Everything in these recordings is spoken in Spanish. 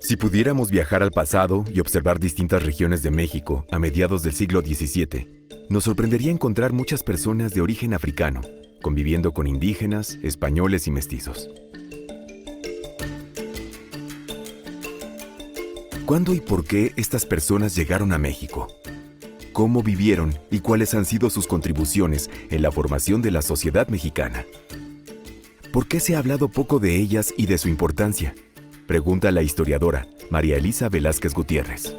Si pudiéramos viajar al pasado y observar distintas regiones de México a mediados del siglo XVII, nos sorprendería encontrar muchas personas de origen africano, conviviendo con indígenas, españoles y mestizos. ¿Cuándo y por qué estas personas llegaron a México? ¿Cómo vivieron y cuáles han sido sus contribuciones en la formación de la sociedad mexicana? ¿Por qué se ha hablado poco de ellas y de su importancia? Pregunta la historiadora María Elisa Velázquez Gutiérrez.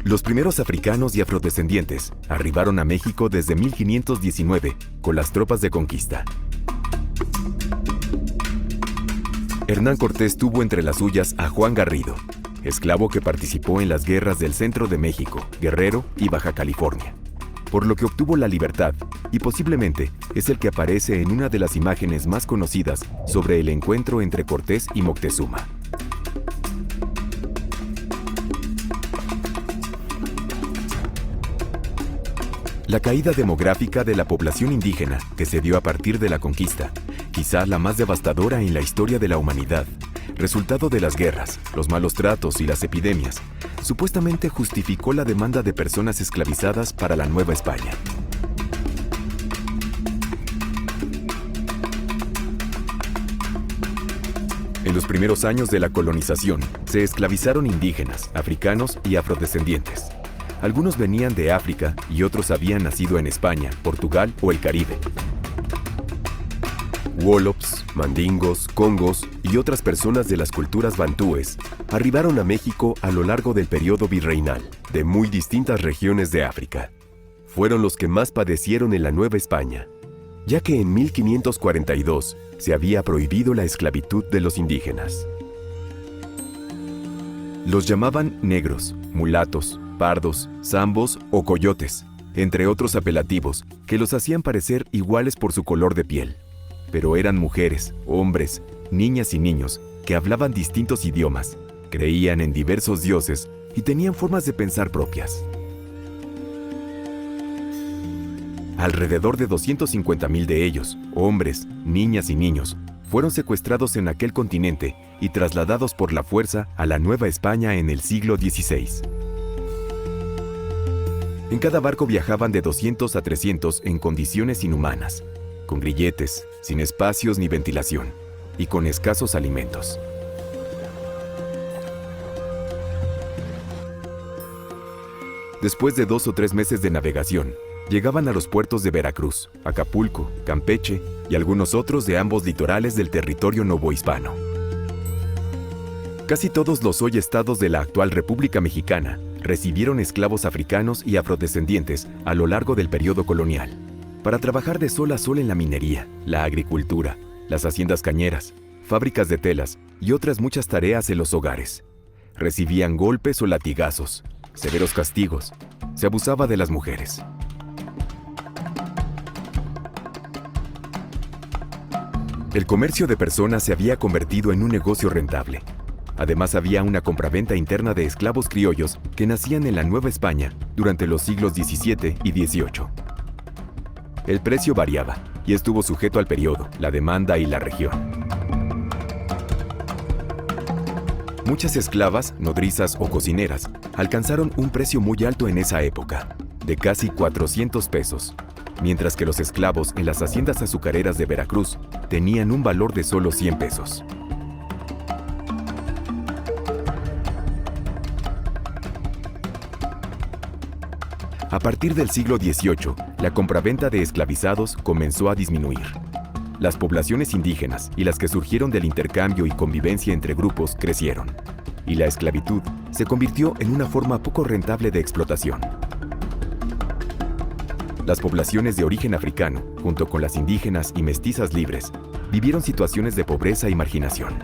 Los primeros africanos y afrodescendientes arribaron a México desde 1519 con las tropas de conquista. Hernán Cortés tuvo entre las suyas a Juan Garrido, esclavo que participó en las guerras del centro de México, Guerrero y Baja California, por lo que obtuvo la libertad y posiblemente es el que aparece en una de las imágenes más conocidas sobre el encuentro entre Cortés y Moctezuma. La caída demográfica de la población indígena que se dio a partir de la conquista, quizá la más devastadora en la historia de la humanidad, resultado de las guerras, los malos tratos y las epidemias, supuestamente justificó la demanda de personas esclavizadas para la Nueva España. En los primeros años de la colonización, se esclavizaron indígenas, africanos y afrodescendientes. Algunos venían de África y otros habían nacido en España, Portugal o el Caribe. Wolops, mandingos, congos y otras personas de las culturas bantúes arribaron a México a lo largo del periodo virreinal, de muy distintas regiones de África. Fueron los que más padecieron en la Nueva España, ya que en 1542 se había prohibido la esclavitud de los indígenas. Los llamaban negros, mulatos, pardos, zambos o coyotes, entre otros apelativos que los hacían parecer iguales por su color de piel. Pero eran mujeres, hombres, niñas y niños que hablaban distintos idiomas, creían en diversos dioses y tenían formas de pensar propias. Alrededor de 250,000 de ellos, hombres, niñas y niños, fueron secuestrados en aquel continente y trasladados por la fuerza a la Nueva España en el siglo XVI. En cada barco viajaban de 200 a 300 en condiciones inhumanas, con grilletes, sin espacios ni ventilación, y con escasos alimentos. Después de 2 o 3 meses de navegación, llegaban a los puertos de Veracruz, Acapulco, Campeche y algunos otros de ambos litorales del territorio novohispano. Casi todos los hoy estados de la actual República Mexicana recibieron esclavos africanos y afrodescendientes a lo largo del periodo colonial, para trabajar de sol a sol en la minería, la agricultura, las haciendas cañeras, fábricas de telas y otras muchas tareas en los hogares. Recibían golpes o latigazos, severos castigos, se abusaba de las mujeres. El comercio de personas se había convertido en un negocio rentable. Además, había una compraventa interna de esclavos criollos que nacían en la Nueva España durante los siglos XVII y XVIII. El precio variaba y estuvo sujeto al periodo, la demanda y la región. Muchas esclavas, nodrizas o cocineras alcanzaron un precio muy alto en esa época, de casi 400 pesos, mientras que los esclavos en las haciendas azucareras de Veracruz tenían un valor de solo 100 pesos. A partir del siglo XVIII, la compraventa de esclavizados comenzó a disminuir. Las poblaciones indígenas y las que surgieron del intercambio y convivencia entre grupos crecieron, y la esclavitud se convirtió en una forma poco rentable de explotación. Las poblaciones de origen africano, junto con las indígenas y mestizas libres, vivieron situaciones de pobreza y marginación.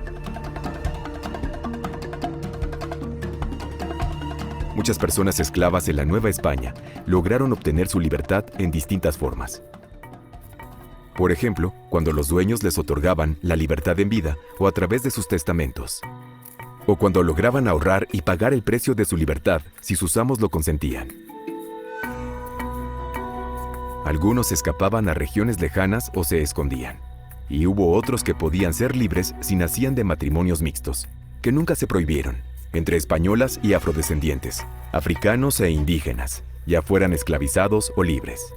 Muchas personas esclavas en la Nueva España lograron obtener su libertad en distintas formas. Por ejemplo, cuando los dueños les otorgaban la libertad en vida o a través de sus testamentos. O cuando lograban ahorrar y pagar el precio de su libertad si sus amos lo consentían. Algunos escapaban a regiones lejanas o se escondían. Y hubo otros que podían ser libres si nacían de matrimonios mixtos, que nunca se prohibieron, entre españolas y afrodescendientes, africanos e indígenas, ya fueran esclavizados o libres.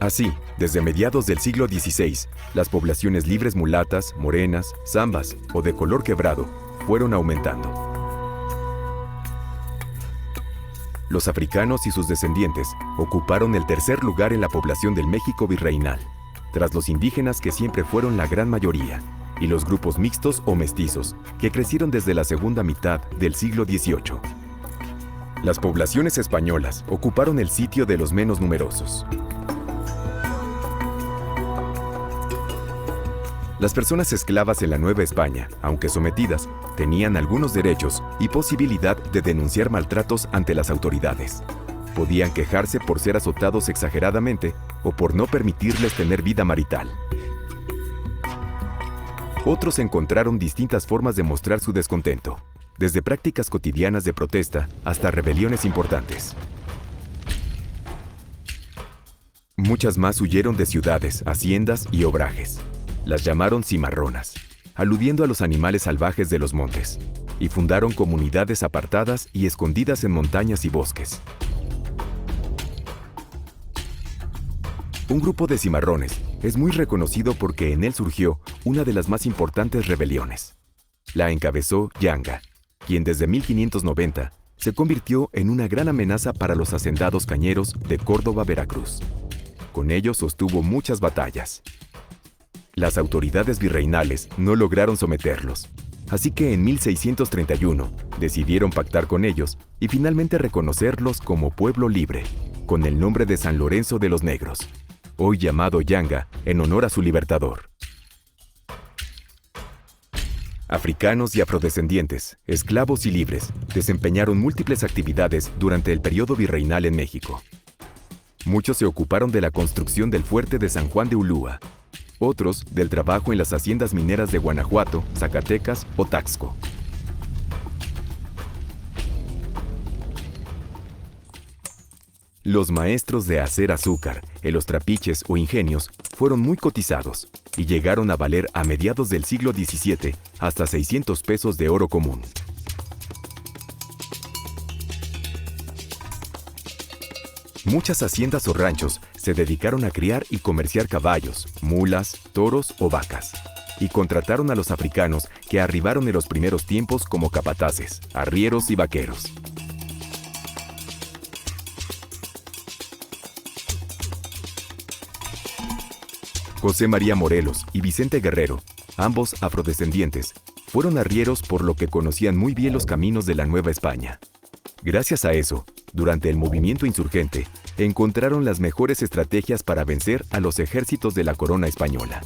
Así, desde mediados del siglo XVI, las poblaciones libres mulatas, morenas, zambas o de color quebrado fueron aumentando. Los africanos y sus descendientes ocuparon el tercer lugar en la población del México virreinal, tras los indígenas que siempre fueron la gran mayoría, y los grupos mixtos o mestizos, que crecieron desde la segunda mitad del siglo XVIII. Las poblaciones españolas ocuparon el sitio de los menos numerosos. Las personas esclavas en la Nueva España, aunque sometidas, tenían algunos derechos y posibilidad de denunciar maltratos ante las autoridades. Podían quejarse por ser azotados exageradamente o por no permitirles tener vida marital. Otros encontraron distintas formas de mostrar su descontento, desde prácticas cotidianas de protesta hasta rebeliones importantes. Muchas más huyeron de ciudades, haciendas y obrajes. Las llamaron cimarronas, aludiendo a los animales salvajes de los montes, y fundaron comunidades apartadas y escondidas en montañas y bosques. Un grupo de cimarrones es muy reconocido porque en él surgió una de las más importantes rebeliones. La encabezó Yanga, quien desde 1590 se convirtió en una gran amenaza para los hacendados cañeros de Córdoba, Veracruz. Con ellos sostuvo muchas batallas. Las autoridades virreinales no lograron someterlos, así que en 1631 decidieron pactar con ellos y finalmente reconocerlos como pueblo libre, con el nombre de San Lorenzo de los Negros, hoy llamado Yanga en honor a su libertador. Africanos y afrodescendientes, esclavos y libres, desempeñaron múltiples actividades durante el periodo virreinal en México. Muchos se ocuparon de la construcción del fuerte de San Juan de Ulúa, otros del trabajo en las haciendas mineras de Guanajuato, Zacatecas o Taxco. Los maestros de hacer azúcar, en los trapiches o ingenios fueron muy cotizados y llegaron a valer a mediados del siglo XVII hasta 600 pesos de oro común. Muchas haciendas o ranchos se dedicaron a criar y comerciar caballos, mulas, toros o vacas, y contrataron a los africanos que arribaron en los primeros tiempos como capataces, arrieros y vaqueros. José María Morelos y Vicente Guerrero, ambos afrodescendientes, fueron arrieros por lo que conocían muy bien los caminos de la Nueva España. Gracias a eso, durante el movimiento insurgente, encontraron las mejores estrategias para vencer a los ejércitos de la corona española.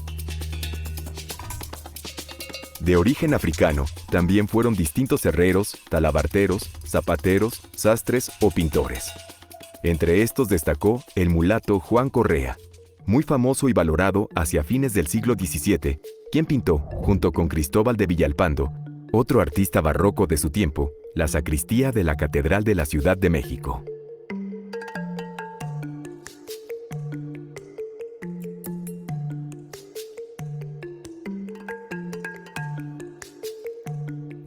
De origen africano, también fueron distintos herreros, talabarteros, zapateros, sastres o pintores. Entre estos destacó el mulato Juan Correa, muy famoso y valorado hacia fines del siglo XVII, quien pintó, junto con Cristóbal de Villalpando, otro artista barroco de su tiempo, la sacristía de la Catedral de la Ciudad de México.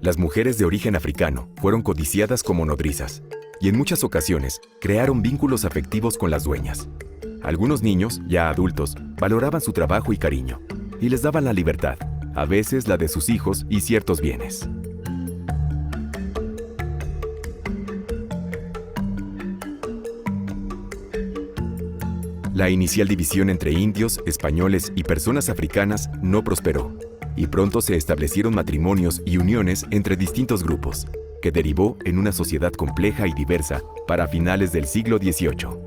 Las mujeres de origen africano fueron codiciadas como nodrizas, y en muchas ocasiones crearon vínculos afectivos con las dueñas. Algunos niños, ya adultos, valoraban su trabajo y cariño, y les daban la libertad, a veces la de sus hijos y ciertos bienes. La inicial división entre indios, españoles y personas africanas no prosperó, y pronto se establecieron matrimonios y uniones entre distintos grupos, que derivó en una sociedad compleja y diversa para finales del siglo XVIII.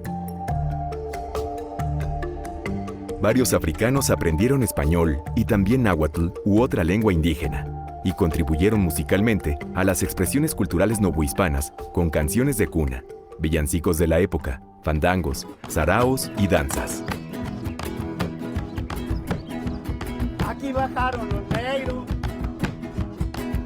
Varios africanos aprendieron español y también náhuatl u otra lengua indígena, y contribuyeron musicalmente a las expresiones culturales novohispanas con canciones de cuna, villancicos de la época, fandangos, saraos y danzas. Aquí bajaron los negros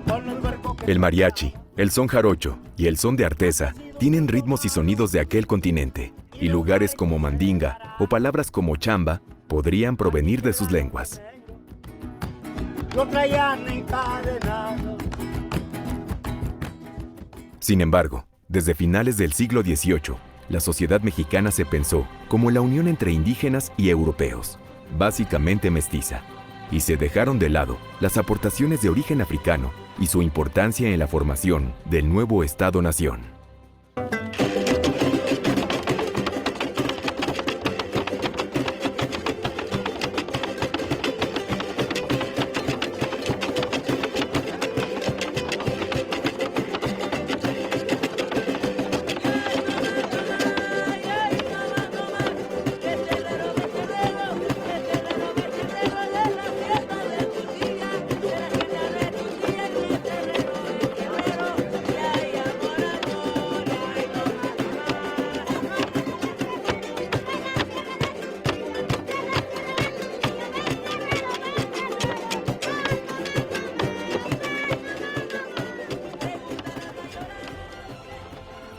con los barcos. El mariachi, el son jarocho y el son de artesa tienen ritmos y sonidos de aquel continente, y lugares como Mandinga o palabras como chamba podrían provenir de sus lenguas. Lo traían encadenado. Sin embargo, desde finales del siglo XVIII, la sociedad mexicana se pensó como la unión entre indígenas y europeos, básicamente mestiza, y se dejaron de lado las aportaciones de origen africano y su importancia en la formación del nuevo Estado-nación.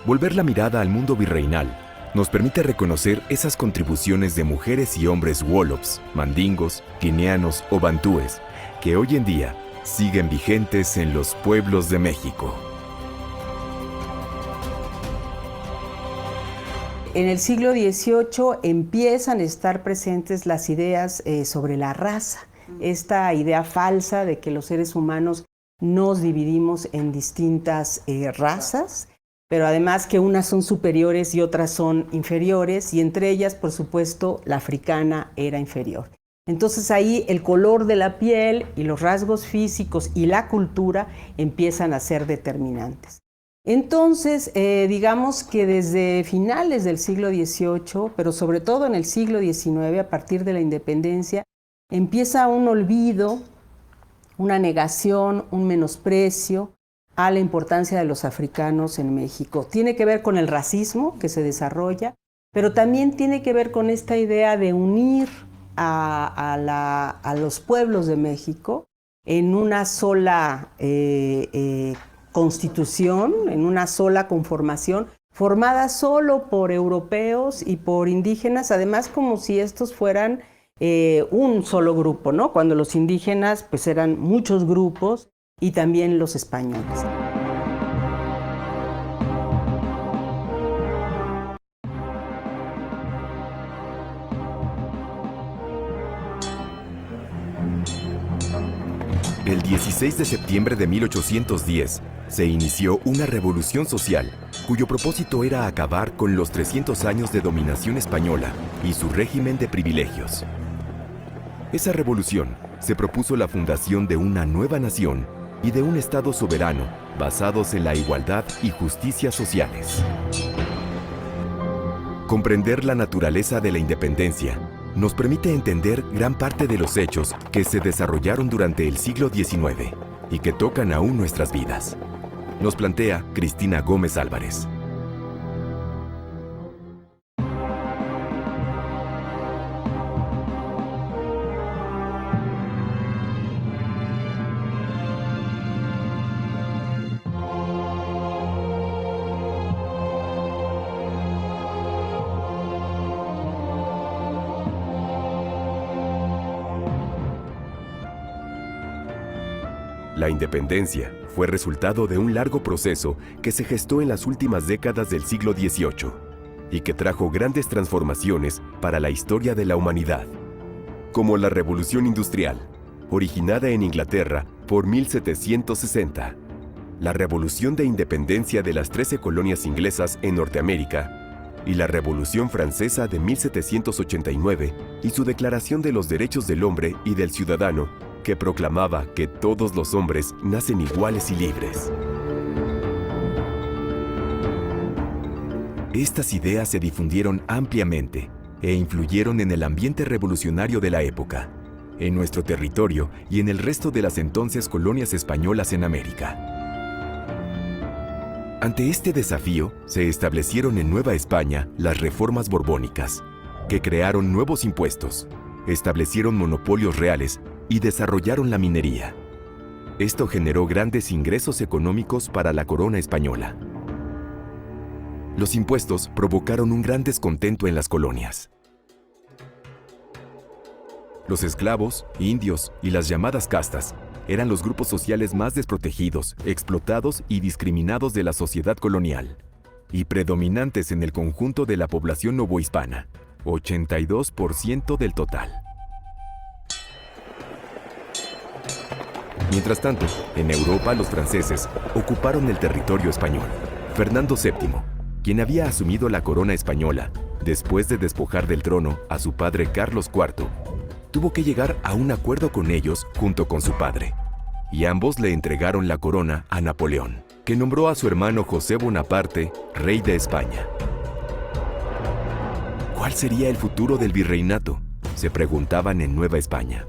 Volver la mirada al mundo virreinal nos permite reconocer esas contribuciones de mujeres y hombres wolofs, mandingos, guineanos o bantúes que hoy en día siguen vigentes en los pueblos de México. En el siglo XVIII empiezan a estar presentes las ideas sobre la raza, esta idea falsa de que los seres humanos nos dividimos en distintas razas, pero además que unas son superiores y otras son inferiores, y entre ellas, por supuesto, la africana era inferior. Entonces ahí el color de la piel y los rasgos físicos y la cultura empiezan a ser determinantes. Entonces, digamos que desde finales del siglo XVIII, pero sobre todo en el siglo XIX, a partir de la independencia, empieza un olvido, una negación, un menosprecio a la importancia de los africanos en México. Tiene que ver con el racismo que se desarrolla, pero también tiene que ver con esta idea de unir a los pueblos de México en una sola constitución, en una sola conformación, formada solo por europeos y por indígenas, además como si estos fueran un solo grupo, ¿no? Cuando los indígenas pues eran muchos grupos, y también los españoles. El 16 de septiembre de 1810 se inició una revolución social cuyo propósito era acabar con los 300 años de dominación española y su régimen de privilegios. Esa revolución se propuso la fundación de una nueva nación y de un Estado soberano basados en la igualdad y justicia sociales. Comprender la naturaleza de la independencia nos permite entender gran parte de los hechos que se desarrollaron durante el siglo XIX y que tocan aún nuestras vidas. Nos plantea Cristina Gómez Álvarez. La independencia fue resultado de un largo proceso que se gestó en las últimas décadas del siglo XVIII y que trajo grandes transformaciones para la historia de la humanidad, como la Revolución Industrial, originada en Inglaterra por 1760, la Revolución de Independencia de las 13 colonias inglesas en Norteamérica y la Revolución Francesa de 1789 y su Declaración de los Derechos del Hombre y del Ciudadano, que proclamaba que todos los hombres nacen iguales y libres. Estas ideas se difundieron ampliamente e influyeron en el ambiente revolucionario de la época, en nuestro territorio y en el resto de las entonces colonias españolas en América. Ante este desafío, se establecieron en Nueva España las reformas borbónicas, que crearon nuevos impuestos, establecieron monopolios reales y desarrollaron la minería. Esto generó grandes ingresos económicos para la corona española. Los impuestos provocaron un gran descontento en las colonias. Los esclavos, indios y las llamadas castas eran los grupos sociales más desprotegidos, explotados y discriminados de la sociedad colonial, y predominantes en el conjunto de la población novohispana, 82% del total. Mientras tanto, en Europa los franceses ocuparon el territorio español. Fernando VII, quien había asumido la corona española después de despojar del trono a su padre Carlos IV, tuvo que llegar a un acuerdo con ellos junto con su padre, y ambos le entregaron la corona a Napoleón, que nombró a su hermano José Bonaparte rey de España. ¿Cuál sería el futuro del virreinato?, se preguntaban en Nueva España.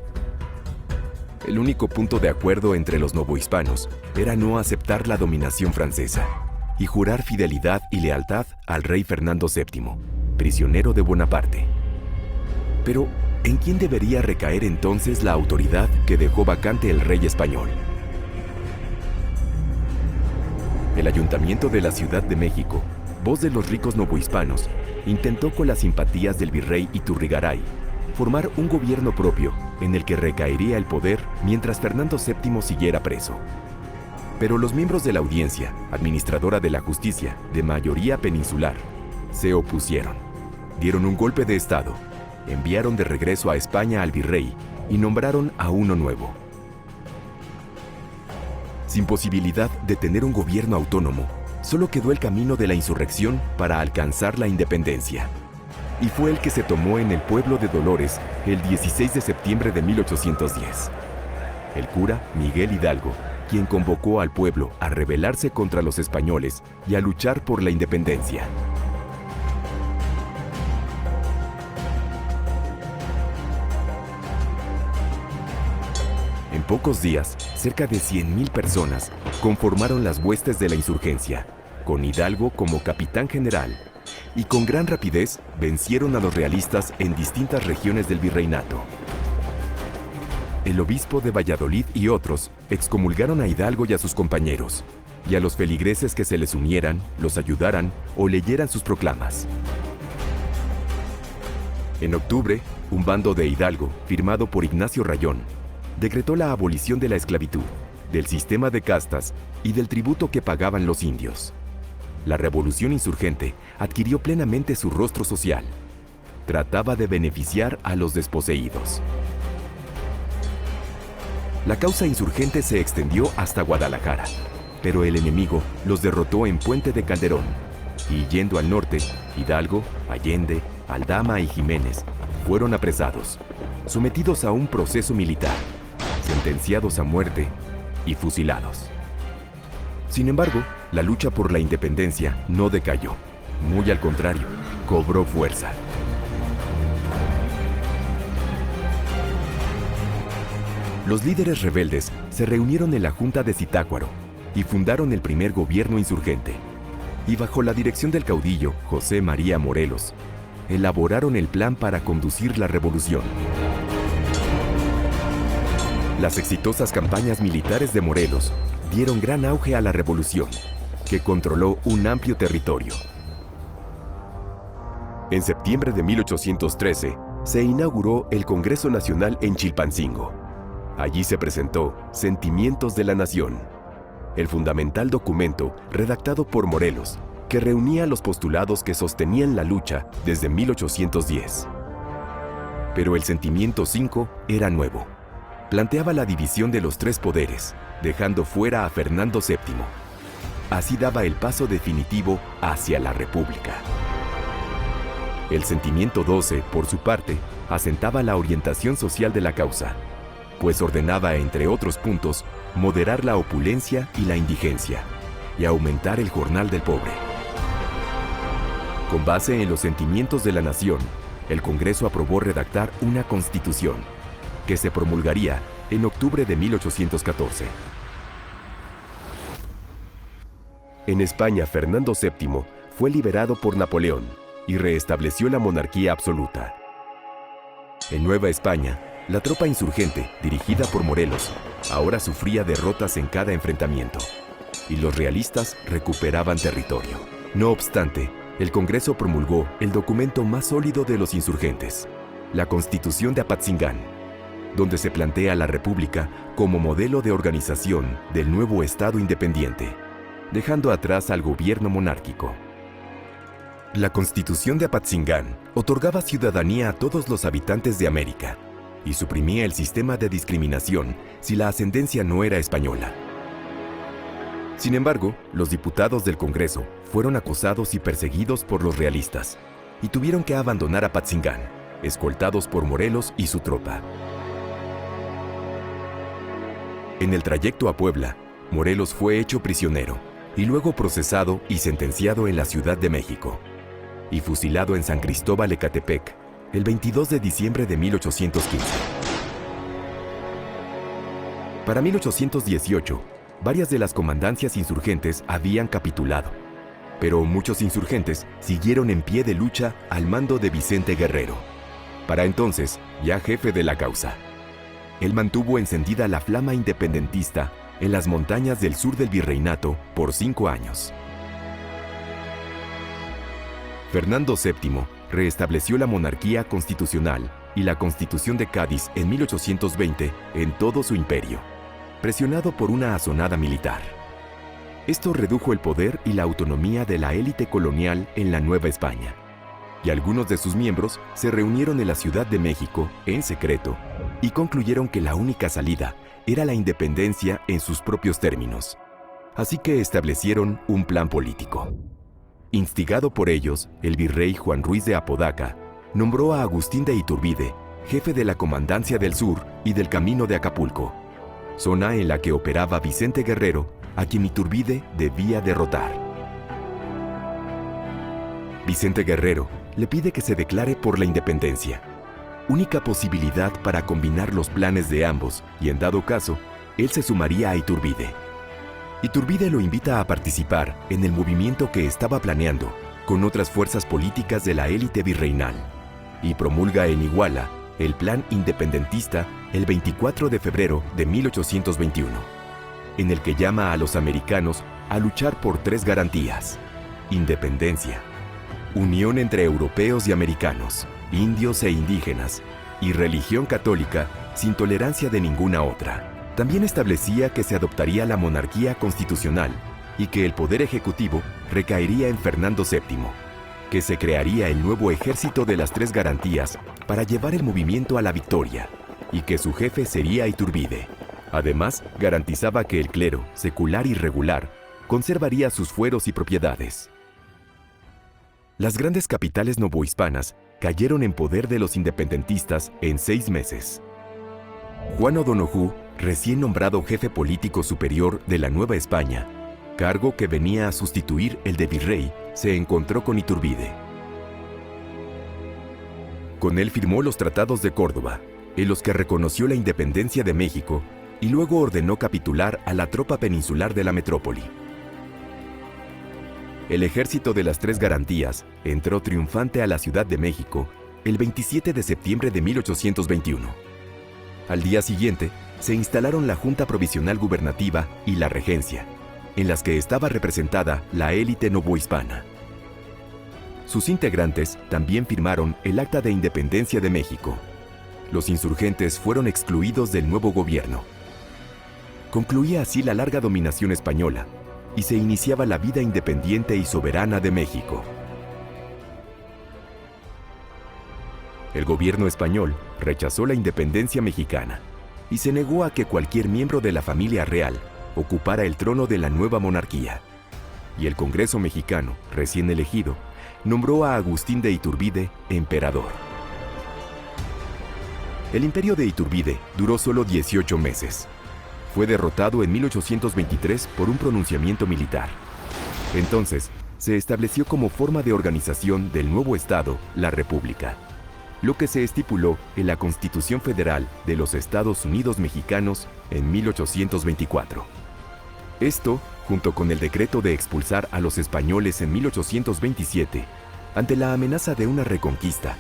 El único punto de acuerdo entre los novohispanos era no aceptar la dominación francesa y jurar fidelidad y lealtad al rey Fernando VII, prisionero de Bonaparte. Pero, ¿en quién debería recaer entonces la autoridad que dejó vacante el rey español? El Ayuntamiento de la Ciudad de México, voz de los ricos novohispanos, intentó con las simpatías del virrey Iturrigaray formar un gobierno propio en el que recaería el poder mientras Fernando VII siguiera preso. Pero los miembros de la audiencia, administradora de la justicia, de mayoría peninsular, se opusieron. Dieron un golpe de estado, enviaron de regreso a España al virrey y nombraron a uno nuevo. Sin posibilidad de tener un gobierno autónomo, solo quedó el camino de la insurrección para alcanzar la independencia. Y fue el que se tomó en el pueblo de Dolores el 16 de septiembre de 1810. El cura Miguel Hidalgo, quien convocó al pueblo a rebelarse contra los españoles y a luchar por la independencia. En pocos días, cerca de 100,000 personas conformaron las huestes de la insurgencia, con Hidalgo como capitán general, y con gran rapidez vencieron a los realistas en distintas regiones del virreinato. El obispo de Valladolid y otros excomulgaron a Hidalgo y a sus compañeros, y a los feligreses que se les unieran, los ayudaran o leyeran sus proclamas. En octubre, un bando de Hidalgo, firmado por Ignacio Rayón, decretó la abolición de la esclavitud, del sistema de castas y del tributo que pagaban los indios. La revolución insurgente adquirió plenamente su rostro social. Trataba de beneficiar a los desposeídos. La causa insurgente se extendió hasta Guadalajara, pero el enemigo los derrotó en Puente de Calderón, y yendo al norte, Hidalgo, Allende, Aldama y Jiménez fueron apresados, sometidos a un proceso militar, sentenciados a muerte y fusilados. Sin embargo, la lucha por la independencia no decayó. Muy al contrario, cobró fuerza. Los líderes rebeldes se reunieron en la Junta de Zitácuaro y fundaron el primer gobierno insurgente. Y bajo la dirección del caudillo José María Morelos, elaboraron el plan para conducir la revolución. Las exitosas campañas militares de Morelos dieron gran auge a la revolución, que controló un amplio territorio. En septiembre de 1813, se inauguró el Congreso Nacional en Chilpancingo. Allí se presentó Sentimientos de la Nación, el fundamental documento redactado por Morelos, que reunía los postulados que sostenían la lucha desde 1810. Pero el Sentimiento 5 era nuevo. Planteaba la división de los tres poderes, dejando fuera a Fernando VII. Así daba el paso definitivo hacia la República. El Sentimiento 12, por su parte, asentaba la orientación social de la causa, pues ordenaba, entre otros puntos, moderar la opulencia y la indigencia, y aumentar el jornal del pobre. Con base en los sentimientos de la nación, el Congreso aprobó redactar una constitución, que se promulgaría en octubre de 1814. En España, Fernando VII fue liberado por Napoleón y reestableció la monarquía absoluta. En Nueva España, la tropa insurgente, dirigida por Morelos, ahora sufría derrotas en cada enfrentamiento, y los realistas recuperaban territorio. No obstante, el Congreso promulgó el documento más sólido de los insurgentes, la Constitución de Apatzingán, donde se plantea la República como modelo de organización del nuevo Estado independiente, dejando atrás al gobierno monárquico. La Constitución de Apatzingán otorgaba ciudadanía a todos los habitantes de América y suprimía el sistema de discriminación si la ascendencia no era española. Sin embargo, los diputados del Congreso fueron acusados y perseguidos por los realistas y tuvieron que abandonar Apatzingán, escoltados por Morelos y su tropa. En el trayecto a Puebla, Morelos fue hecho prisionero y luego procesado y sentenciado en la Ciudad de México, y fusilado en San Cristóbal Ecatepec el 22 de diciembre de 1815. Para 1818, varias de las comandancias insurgentes habían capitulado, pero muchos insurgentes siguieron en pie de lucha al mando de Vicente Guerrero, para entonces ya jefe de la causa. Él mantuvo encendida la flama independentista en las montañas del sur del virreinato por 5 años. Fernando VII reestableció la monarquía constitucional y la Constitución de Cádiz en 1820 en todo su imperio, presionado por una asonada militar. Esto redujo el poder y la autonomía de la élite colonial en la Nueva España, y algunos de sus miembros se reunieron en la Ciudad de México en secreto y concluyeron que la única salida era la independencia en sus propios términos. Así que establecieron un plan político. Instigado por ellos, el virrey Juan Ruiz de Apodaca nombró a Agustín de Iturbide jefe de la Comandancia del Sur y del Camino de Acapulco, zona en la que operaba Vicente Guerrero, a quien Iturbide debía derrotar. Vicente Guerrero le pide que se declare por la independencia, única posibilidad para combinar los planes de ambos, y en dado caso, él se sumaría a Iturbide. Iturbide lo invita a participar en el movimiento que estaba planeando con otras fuerzas políticas de la élite virreinal, y promulga en Iguala el plan independentista el 24 de febrero de 1821, en el que llama a los americanos a luchar por 3 garantías: independencia, unión entre europeos y americanos, indios e indígenas, y religión católica sin tolerancia de ninguna otra. También establecía que se adoptaría la monarquía constitucional y que el poder ejecutivo recaería en Fernando VII, que se crearía el nuevo ejército de las 3 garantías para llevar el movimiento a la victoria, y que su jefe sería Iturbide. Además, garantizaba que el clero, secular y regular, conservaría sus fueros y propiedades. Las grandes capitales novohispanas cayeron en poder de los independentistas en 6 meses. Juan O'Donoghue, recién nombrado jefe político superior de la Nueva España, cargo que venía a sustituir el de virrey, se encontró con Iturbide. Con él firmó los tratados de Córdoba, en los que reconoció la independencia de México y luego ordenó capitular a la tropa peninsular de la metrópoli. El ejército de las 3 garantías entró triunfante a la Ciudad de México el 27 de septiembre de 1821. Al día siguiente, se instalaron la Junta Provisional Gubernativa y la Regencia, en las que estaba representada la élite novohispana. Sus integrantes también firmaron el Acta de Independencia de México. Los insurgentes fueron excluidos del nuevo gobierno. Concluía así la larga dominación española y se iniciaba la vida independiente y soberana de México. El gobierno español rechazó la independencia mexicana y se negó a que cualquier miembro de la familia real ocupara el trono de la nueva monarquía. Y el Congreso mexicano, recién elegido, nombró a Agustín de Iturbide emperador. El imperio de Iturbide duró solo 18 meses. Fue derrotado en 1823 por un pronunciamiento militar. Entonces, se estableció como forma de organización del nuevo Estado la República. lo que se estipuló en la Constitución Federal de los Estados Unidos Mexicanos en 1824. Esto, junto con el decreto de expulsar a los españoles en 1827, ante la amenaza de una reconquista,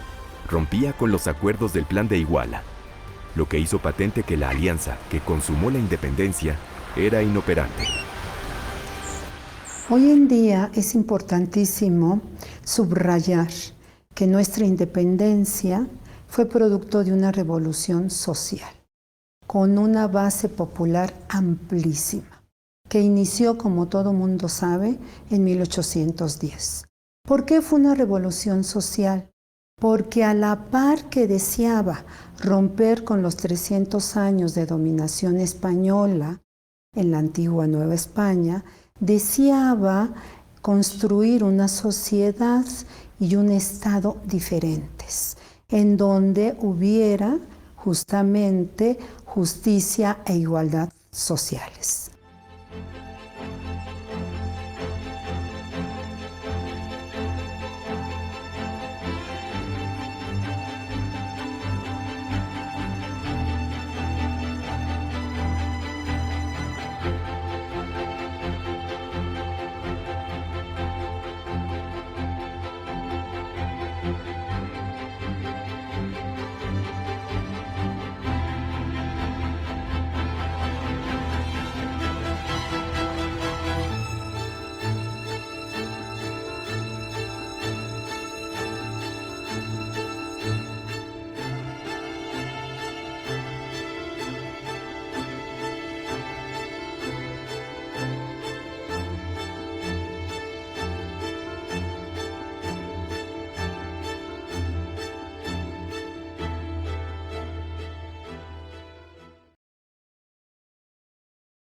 rompía con los acuerdos del Plan de Iguala, lo que hizo patente que la alianza que consumó la independencia era inoperante. Hoy en día es importantísimo subrayar que nuestra independencia fue producto de una revolución social, con una base popular amplísima, que inició, como todo mundo sabe, en 1810. ¿Por qué fue una revolución social? Porque a la par que deseaba romper con los 300 años de dominación española en la antigua Nueva España, deseaba construir una sociedad y un Estado diferentes, en donde hubiera justamente justicia e igualdad sociales.